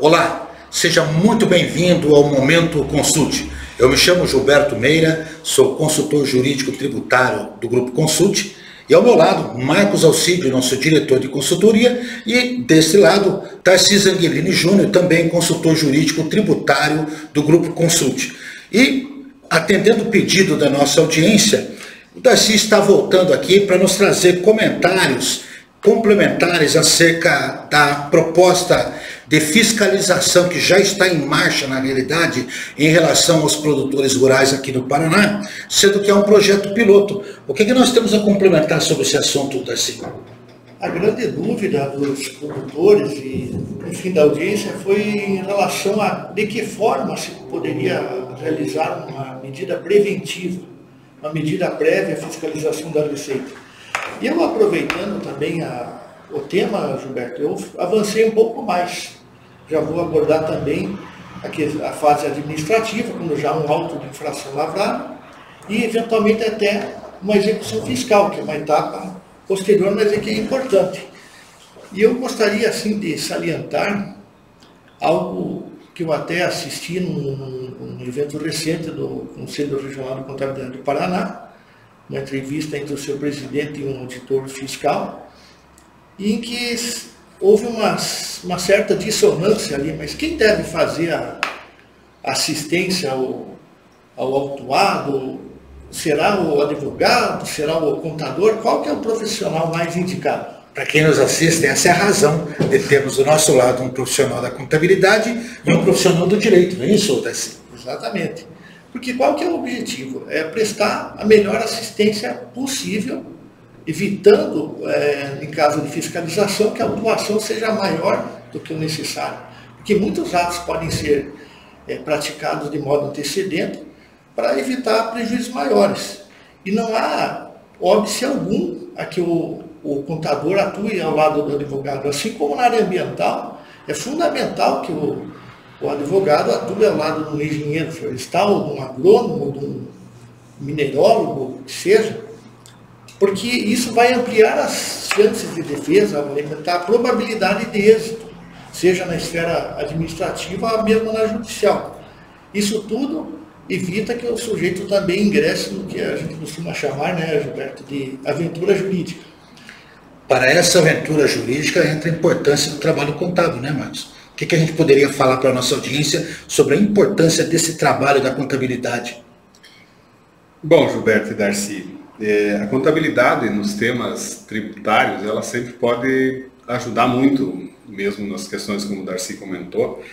Olá, seja muito bem-vindo ao Momento Consulte. Eu me chamo Gilberto Meira, sou consultor jurídico tributário do Grupo Consulte e ao meu lado, Marcos Alcídio, nosso diretor de consultoria, e desse lado, Tarcísio Angelini Júnior, também consultor jurídico tributário do Grupo Consulte. E, atendendo o pedido da nossa audiência, o Tarcísio está voltando aqui para nos trazer comentários complementares acerca da proposta de fiscalização que já está em marcha, na realidade, em relação aos produtores rurais aqui no Paraná, sendo que é um projeto piloto. O que nós temos a complementar sobre esse assunto, Darcy? A grande dúvida dos produtores e, enfim, da audiência foi em relação a de que forma se poderia realizar uma medida preventiva, uma medida prévia à fiscalização da Receita. E eu, aproveitando também o tema, Gilberto, eu avancei um pouco mais. Já vou abordar também a fase administrativa, quando já há um auto de infração lavrado, e eventualmente até uma execução fiscal, que é uma etapa posterior, mas é que é importante. E eu gostaria, assim, de salientar algo que eu até assisti num evento recente do Conselho Regional de Contabilidade do Paraná, uma entrevista entre o seu presidente e um auditor fiscal, em que houve uma certa dissonância ali, mas quem deve fazer a assistência ao autuado? Será o advogado? Será o contador? Qual que é o profissional mais indicado? Para quem nos assiste, essa é a razão de termos do nosso lado um profissional da contabilidade e um profissional do direito, não é isso, Darcy? Exatamente. Porque qual que é o objetivo? É prestar a melhor assistência possível, evitando, em caso de fiscalização, que a autuação seja maior do que o necessário. Porque muitos atos podem ser praticados de modo antecedente para evitar prejuízos maiores. E não há óbice algum a que o contador atue ao lado do advogado. Assim como na área ambiental, é fundamental que o advogado atue ao lado de um engenheiro florestal, de um agrônomo, de um mineirólogo, que seja, porque isso vai ampliar as chances de defesa, vai aumentar a probabilidade de êxito, seja na esfera administrativa ou mesmo na judicial. Isso tudo evita que o sujeito também ingresse no que a gente costuma chamar, né, Gilberto, de aventura jurídica. Para essa aventura jurídica entra a importância do trabalho contábil, né, Marcos? O que a gente poderia falar para a nossa audiência sobre a importância desse trabalho da contabilidade? Bom, Gilberto e Darcy, a contabilidade nos temas tributários, ela sempre pode ajudar muito, mesmo nas questões como o Darcy comentou,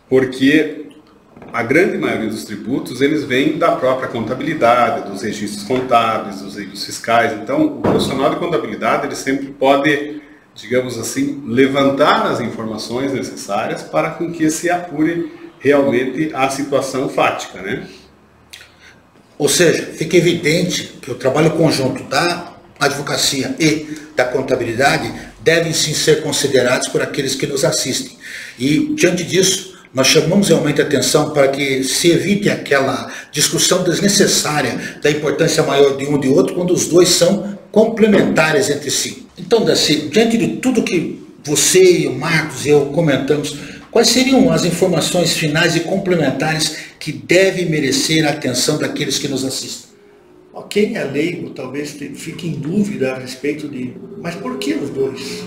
porque a grande maioria dos tributos, eles vêm da própria contabilidade, dos registros contábeis, dos registros fiscais. Então, o profissional de contabilidade, ele sempre pode, digamos assim, levantar as informações necessárias para com que se apure realmente a situação fática, né? Ou seja, fica evidente que o trabalho conjunto da advocacia e da contabilidade devem sim ser considerados por aqueles que nos assistem. E, diante disso, nós chamamos realmente a atenção para que se evite aquela discussão desnecessária da importância maior de um e de outro, quando os dois são complementares entre si. Então, Darcy, diante de tudo que você e o Marcos e eu comentamos, quais seriam as informações finais e complementares que devem merecer a atenção daqueles que nos assistem? Quem é leigo talvez fique em dúvida a respeito mas por que os dois?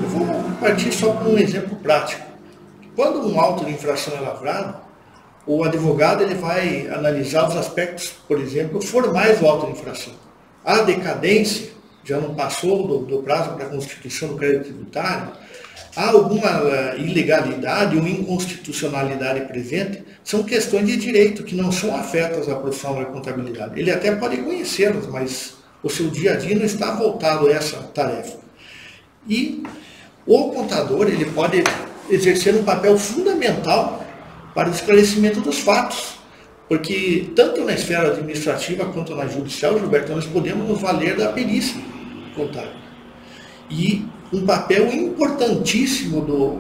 Eu vou partir só com um exemplo prático. Quando um auto de infração é lavrado, o advogado ele vai analisar os aspectos, por exemplo, formais do auto de infração. A decadência, já não passou do prazo para a constituição do crédito tributário, há alguma ilegalidade ou inconstitucionalidade presente, são questões de direito que não são afetas à profissão da contabilidade. Ele até pode conhecê-las, mas o seu dia a dia não está voltado a essa tarefa. E o contador ele pode exercer um papel fundamental para o esclarecimento dos fatos, porque tanto na esfera administrativa quanto na judicial, Gilberto, nós podemos nos valer da perícia contábil. E um papel importantíssimo do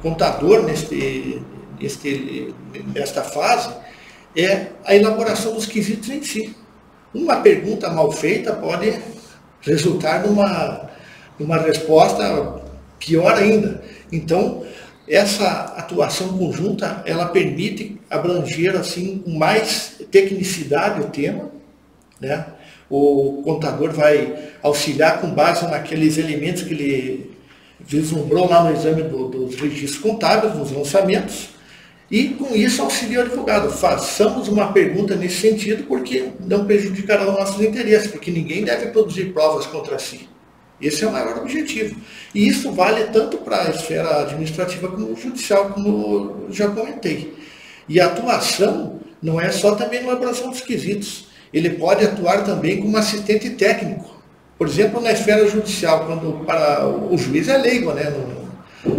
contador nesta fase é a elaboração dos quesitos em si. Uma pergunta mal feita pode resultar numa resposta pior ainda. Então, essa atuação conjunta, ela permite abranger assim com mais tecnicidade o tema, né? O contador vai auxiliar com base naqueles elementos que ele vislumbrou lá no exame dos registros contábeis, nos lançamentos, e com isso auxilia o advogado. Façamos uma pergunta nesse sentido, porque não prejudicará os nossos interesses, porque ninguém deve produzir provas contra si. Esse é o maior objetivo. E isso vale tanto para a esfera administrativa como judicial, como eu já comentei. E a atuação não é só também na elaboração dos quesitos. Ele pode atuar também como assistente técnico. Por exemplo, na esfera judicial, quando para o juiz é leigo, né,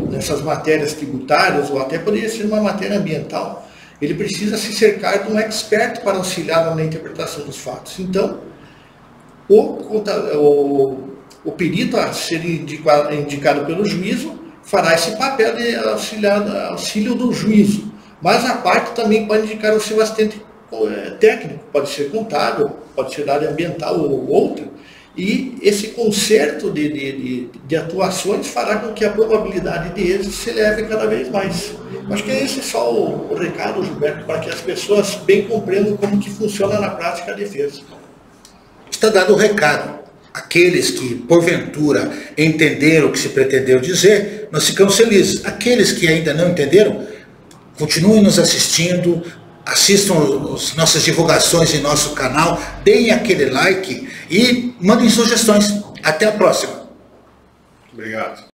nessas matérias tributárias, ou até poderia ser uma matéria ambiental, ele precisa se cercar de um expert para auxiliar na interpretação dos fatos. Então, o perito a ser indicado pelo juízo fará esse papel de auxílio do juízo, mas a parte também pode indicar o seu assistente técnico, pode ser contábil, pode ser da área ambiental ou outra, e esse concerto de atuações fará com que a probabilidade de êxito se eleve cada vez mais. Acho que esse é só o recado, Gilberto, para que as pessoas bem compreendam como que funciona na prática a defesa. Está dado o recado. Aqueles que, porventura, entenderam o que se pretendeu dizer, nós ficamos felizes. Aqueles que ainda não entenderam, continuem nos assistindo, assistam as nossas divulgações em nosso canal, deem aquele like e mandem sugestões. Até a próxima. Obrigado.